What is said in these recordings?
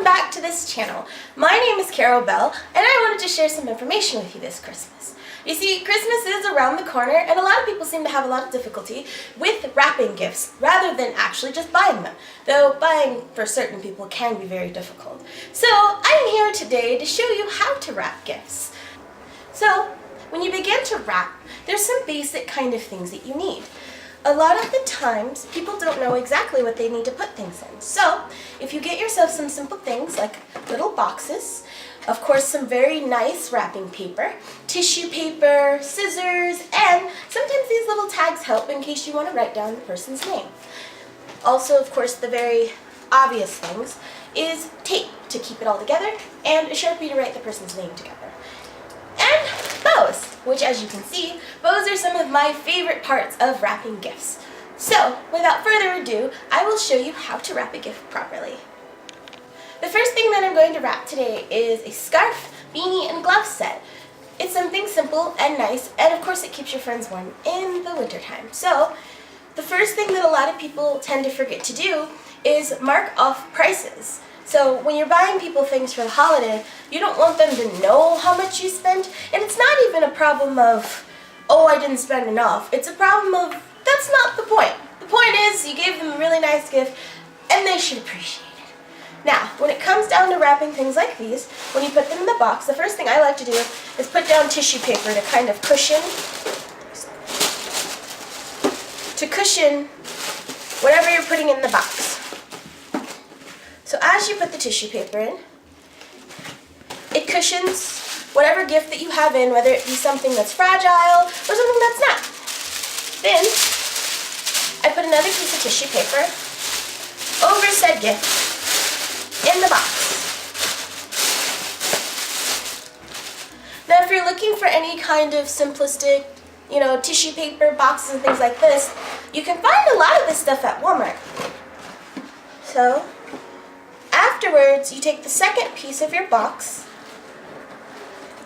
Back to this channel. My name is Carol Bell, and I wanted to share some information with you this Christmas. You see, Christmas is around the corner, and a lot of people seem to have a lot of difficulty with wrapping gifts rather than actually just buying them, though buying for certain people can be very difficult. So I'm here today to show you how to wrap gifts. So when you begin to wrap, there's some basic kind of things that you need. A lot of the times, people don't know exactly what they need to put things in. So, if you get yourself some simple things like little boxes, of course some very nice wrapping paper, tissue paper, scissors, and sometimes these little tags help in case you want to write down the person's name. Also, of course, the very obvious things is tape to keep it all together and a Sharpie to write the person's name together. And bows, which as you can see, bows are some of my favorite parts of wrapping gifts. So, without further ado, I will show you how to wrap a gift properly. The first thing that I'm going to wrap today is a scarf, beanie, and glove set. It's something simple and nice, and of course it keeps your friends warm in the wintertime. So, the first thing that a lot of people tend to forget to do is mark off prices. So when you're buying people things for the holiday, you don't want them to know how much you spent, and it's not even a problem of, oh, I didn't spend enough. It's a problem of, that's not the point. The point is, you gave them a really nice gift, and they should appreciate it. Now, when it comes down to wrapping things like these, when you put them in the box, the first thing I like to do is put down tissue paper to kind of cushion whatever you're putting in the box. So as you put the tissue paper in, it cushions whatever gift that you have in, whether it be something that's fragile or something that's not. Then, I put another piece of tissue paper over said gift in the box. Now if you're looking for any kind of simplistic, tissue paper boxes and things like this, you can find a lot of this stuff at Walmart. So, afterwards, you take the second piece of your box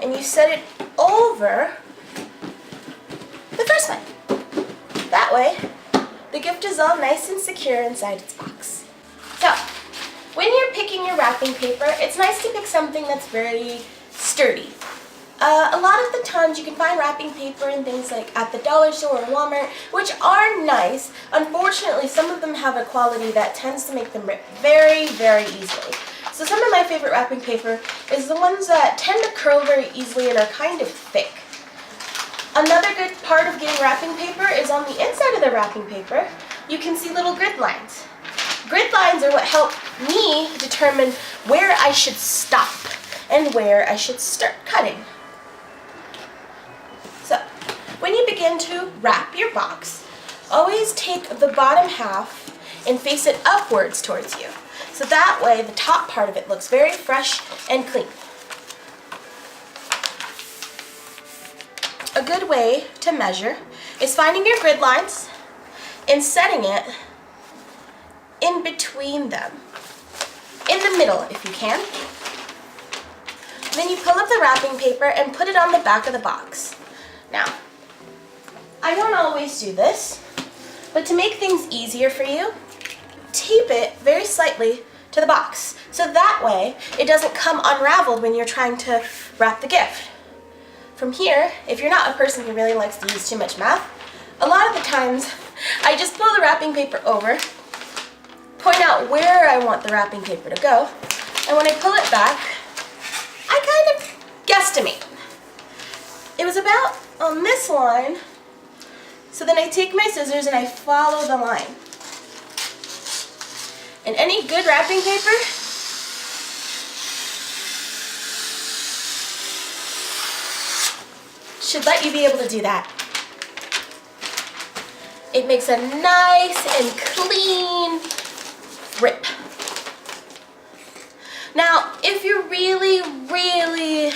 and you set it over the first one. That way, the gift is all nice and secure inside its box. So, when you're picking your wrapping paper, it's nice to pick something that's very sturdy. A lot of the times you can find wrapping paper and things like at the dollar store or Walmart, which are nice. Unfortunately, some of them have a quality that tends to make them rip very, very easily. So some of my favorite wrapping paper is the ones that tend to curl very easily and are kind of thick. Another good part of getting wrapping paper is on the inside of the wrapping paper, you can see little grid lines. Grid lines are what help me determine where I should stop and where I should start cutting. So, when you begin to wrap your box, always take the bottom half and face it upwards towards you. So that way the top part of it looks very fresh and clean. A good way to measure is finding your grid lines and setting it in between them. In the middle if you can. Then you pull up the wrapping paper and put it on the back of the box. Now, I don't always do this, but to make things easier for you, tape it very slightly to the box. So that way, it doesn't come unraveled when you're trying to wrap the gift. From here, if you're not a person who really likes to use too much math, a lot of the times, I just pull the wrapping paper over, point out where I want the wrapping paper to go, and when I pull it back, I kind of guesstimate. It was about on this line, so then I take my scissors and I follow the line. And any good wrapping paper should let you be able to do that. It makes a nice and clean rip. Now, if you're really, really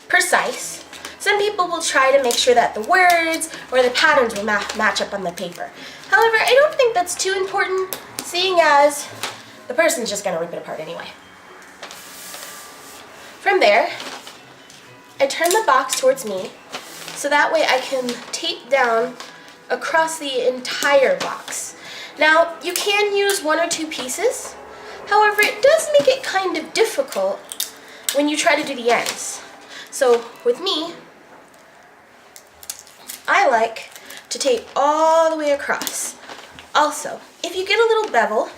precise, some people will try to make sure that the words or the patterns will match up on the paper. However, I don't think that's too important, seeing as the person's just going to rip it apart anyway. From there, I turn the box towards me so that way I can tape down across the entire box. Now, you can use 1 or 2 pieces. However, it does make it kind of difficult when you try to do the ends. So with me, I like to tape all the way across. Also, if you get a little bevel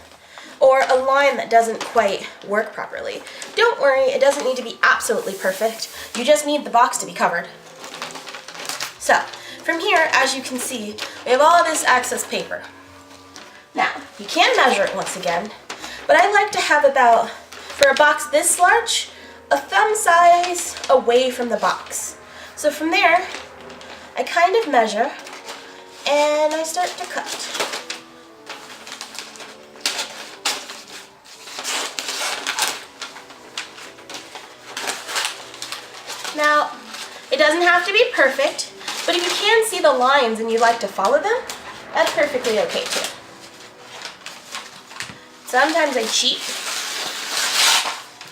or a line that doesn't quite work properly, don't worry, it doesn't need to be absolutely perfect. You just need the box to be covered. So, from here, as you can see, we have all of this excess paper. Now, you can measure it once again, but I like to have about, for a box this large, a thumb size away from the box. So from there, I kind of measure and I start to cut. Now, it doesn't have to be perfect, but if you can see the lines and you'd like to follow them, that's perfectly okay too. Sometimes I cheat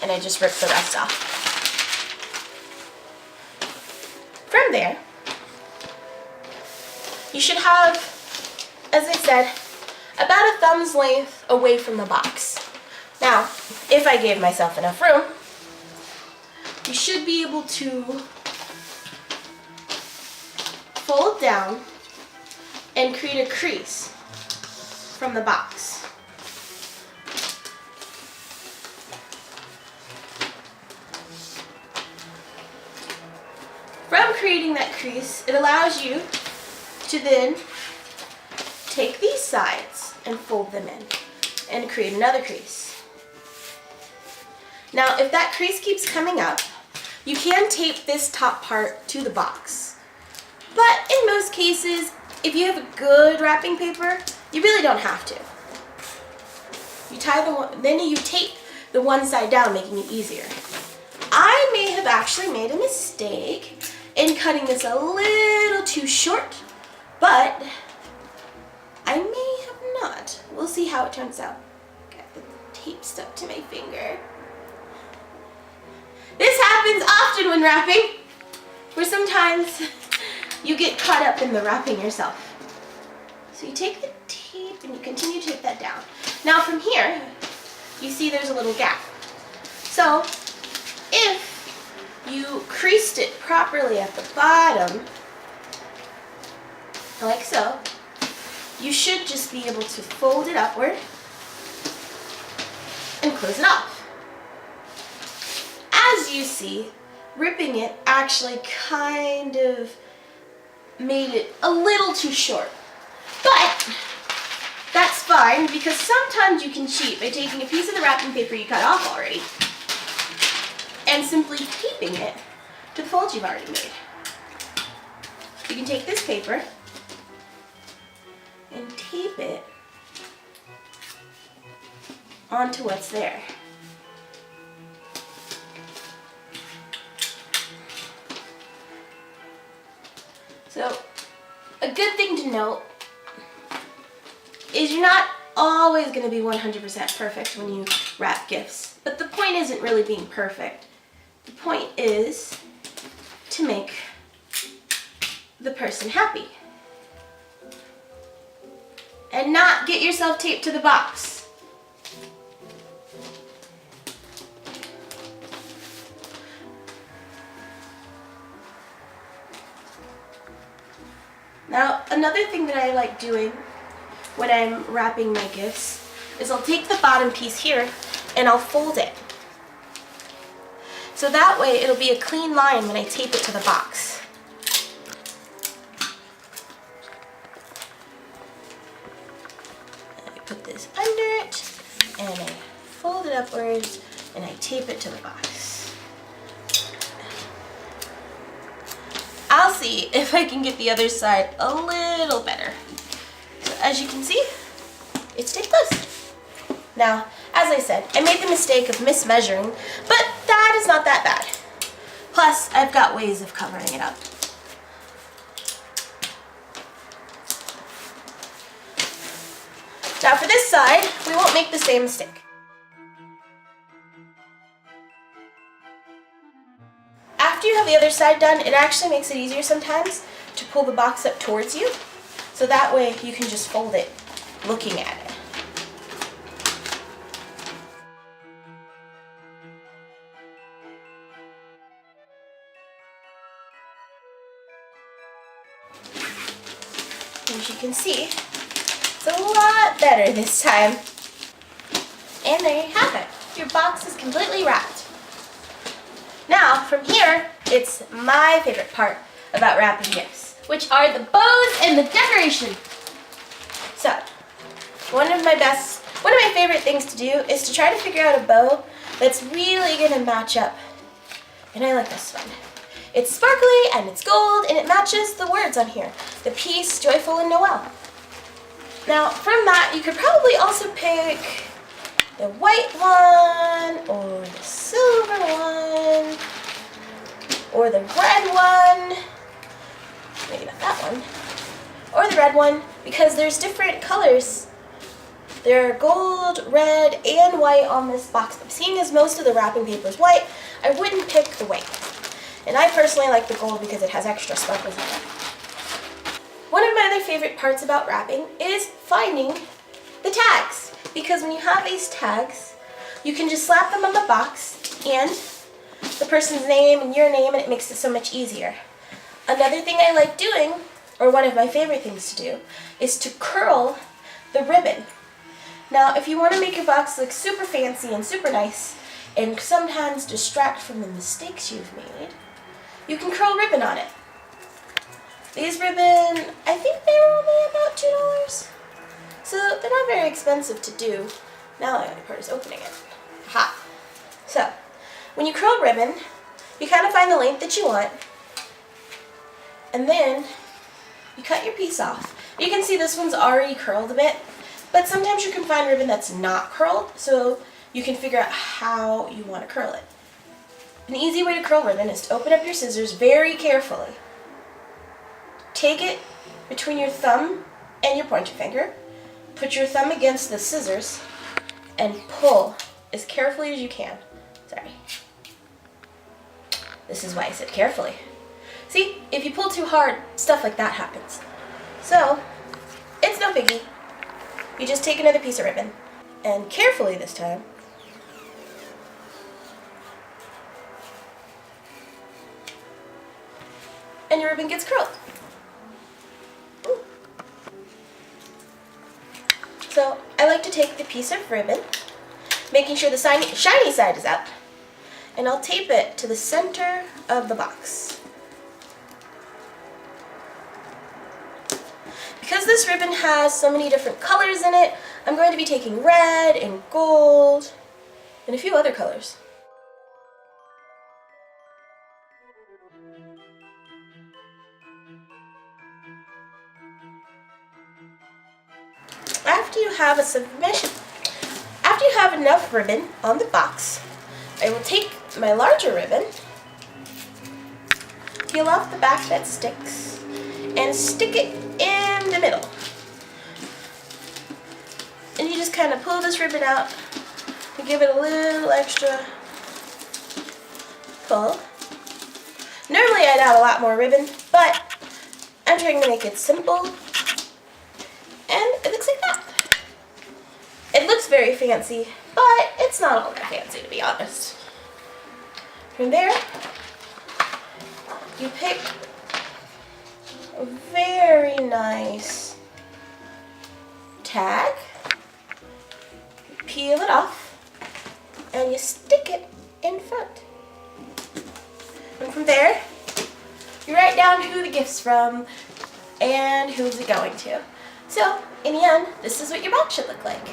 and I just rip the rest off. From there, you should have, as I said, about a thumb's length away from the box. Now, if I gave myself enough room, you should be able to fold down and create a crease from the box. From creating that crease, it allows you to then take these sides and fold them in and create another crease. Now, if that crease keeps coming up, you can tape this top part to the box. But in most cases, if you have a good wrapping paper, you really don't have to. Then you tape the one side down, making it easier. I may have actually made a mistake in cutting this a little too short, but I may have not. We'll see how it turns out. Got the tape stuck to my finger. This happens often when wrapping, where sometimes you get caught up in the wrapping yourself. So you take the tape and you continue to tape that down. Now from here, you see there's a little gap. So if you creased it properly at the bottom, like so, you should just be able to fold it upward and close it off. As you see, ripping it actually kind of made it a little too short. But that's fine, because sometimes you can cheat by taking a piece of the wrapping paper you cut off already and simply taping it to the fold you've already made. You can take this paper and tape it onto what's there. So, a good thing to note is you're not always going to be 100% perfect when you wrap gifts. But the point isn't really being perfect. The point is to make the person happy. And not get yourself taped to the box. Now, another thing that I like doing when I'm wrapping my gifts is I'll take the bottom piece here and I'll fold it. So that way it'll be a clean line when I tape it to the box. I put this under it and I fold it upwards and I tape it to the box. I'll see if I can get the other side a little better. So as you can see, it's stayed close. Now, as I said, I made the mistake of mismeasuring, but that is not that bad. Plus, I've got ways of covering it up. Now for this side, we won't make the same mistake. After you have the other side done, it actually makes it easier sometimes to pull the box up towards you. So that way you can just fold it looking at it. As you can see, it's a lot better this time. And there you have it. Your box is completely wrapped. Now, from here, it's my favorite part about wrapping gifts, which are the bows and the decoration. So, one of my favorite things to do is to try to figure out a bow that's really gonna match up. And I like this one. It's sparkly and it's gold and it matches the words on here. The Peace, Joyful, and Noel. Now, from that, you could probably also pick the white one, or the silver one, or the red one. Maybe not that one. Or the red one, because there's different colors. There are gold, red, and white on this box. But seeing as most of the wrapping paper is white, I wouldn't pick the white. And I personally like the gold because it has extra sparkles in it. One of my other favorite parts about wrapping is finding the tags. Because when you have these tags, you can just slap them on the box and the person's name and your name, and it makes it so much easier. Another thing I like doing, or one of my favorite things to do, is to curl the ribbon. Now, if you want to make your box look super fancy and super nice, and sometimes distract from the mistakes you've made, you can curl ribbon on it. These ribbon, I think they were only about $2. So they're not very expensive to do. Now the only part is opening it. Aha. So, when you curl ribbon, you kind of find the length that you want, and then you cut your piece off. You can see this one's already curled a bit, but sometimes you can find ribbon that's not curled, so you can figure out how you want to curl it. An easy way to curl ribbon is to open up your scissors very carefully. Take it between your thumb and your pointer finger, put your thumb against the scissors, and pull as carefully as you can. Sorry. This is why I said carefully. See, if you pull too hard, stuff like that happens. So, it's no biggie. You just take another piece of ribbon, and carefully this time, and your ribbon gets curled. Ooh. So I like to take the piece of ribbon, making sure the shiny side is out, and I'll tape it to the center of the box. Because this ribbon has so many different colors in it, I'm going to be taking red and gold and a few other colors. After you have enough ribbon on the box, I will take my larger ribbon, peel off the back that sticks, and stick it in the middle. And you just kind of pull this ribbon out and give it a little extra pull. Normally I'd add a lot more ribbon, but I'm trying to make it simple. And it looks like that. It looks very fancy, but it's not all that fancy, to be honest. From there, you pick a very nice tag, you peel it off, and you stick it in front. And from there, you write down who the gift's from and who's it going to. So, in the end, this is what your box should look like.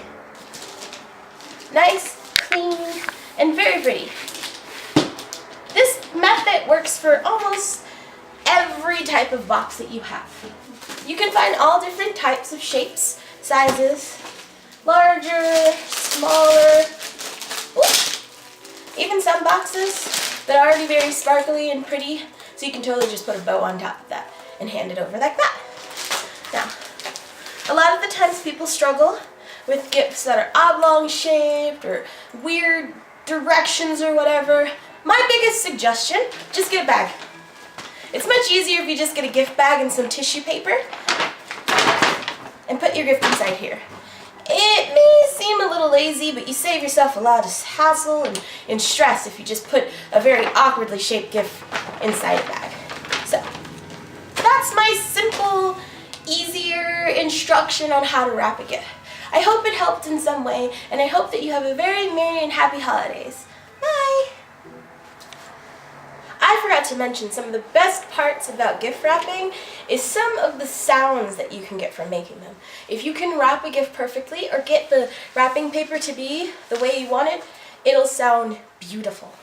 Nice, clean, and very pretty. This method works for almost every type of box that you have. You can find all different types of shapes, sizes, larger, smaller, even some boxes that are already very sparkly and pretty, so you can totally just put a bow on top of that and hand it over like that. Now, a lot of the times people struggle with gifts that are oblong shaped or weird directions or whatever. My biggest suggestion, just get a bag. It's much easier if you just get a gift bag and some tissue paper and put your gift inside here. It may seem a little lazy, but you save yourself a lot of hassle and stress if you just put a very awkwardly shaped gift inside a bag. So, that's my simple, easier instruction on how to wrap a gift. I hope it helped in some way, and I hope that you have a very merry and happy holidays. Bye! I forgot to mention some of the best parts about gift wrapping is some of the sounds that you can get from making them. If you can wrap a gift perfectly or get the wrapping paper to be the way you want it, it'll sound beautiful.